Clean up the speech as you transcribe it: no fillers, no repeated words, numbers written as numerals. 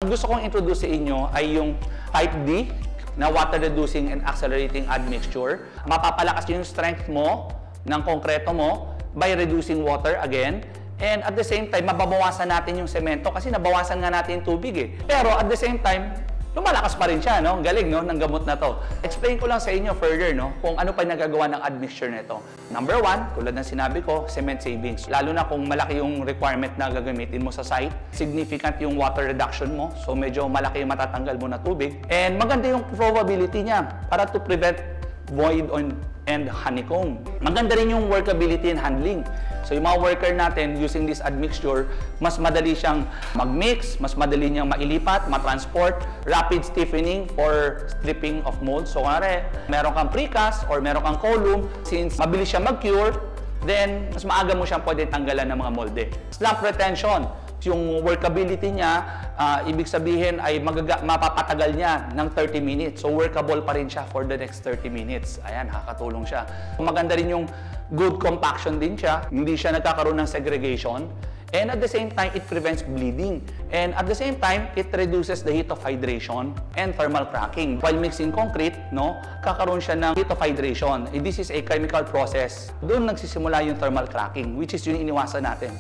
Gusto kong introduce sa inyo ay yung Type D na water reducing and accelerating admixture. Mapapalakas yung strength mo ng konkreto mo by reducing water again. And at the same time, mababawasan natin yung semento kasi nabawasan nga natin yung tubig eh. Pero at the same time, lumalakas pa rin siya, no? Galing, no? Ng gamot na to. Explain ko lang sa inyo further, no? Kung ano pa nagagawa ng admixture nito. Number one, tulad ng sinabi ko, cement savings. Lalo na kung malaki yung requirement na gagamitin mo sa site, significant yung water reduction mo, so medyo malaki yung matatanggal mo na tubig. And maganda yung probability niya para to prevent void and honeycomb. Maganda rin yung workability and handling. So yung mga worker natin using this admixture, mas madali siyang mag-mix, mas madali niyang mailipat, matransport, rapid stiffening for stripping of mold. So kunwari, meron kang precast or meron kang column, since mabilis siya mag-cure, then mas maaga mo siyang pwede tanggalan ng mga molde. Slump retention, yung workability niya, ibig sabihin ay mapapatagal niya ng 30 minutes. So workable pa rin siya for the next 30 minutes. Ayan, nakakatulong siya. Maganda rin yung good compaction din siya. Hindi siya nagkakaroon ng segregation. And at the same time, it prevents bleeding. And at the same time, it reduces the heat of hydration and thermal cracking. While mixing concrete, no, kakaroon siya ng heat of hydration. And this is a chemical process. Doon nagsisimula yung thermal cracking, which is yung iniwasan natin.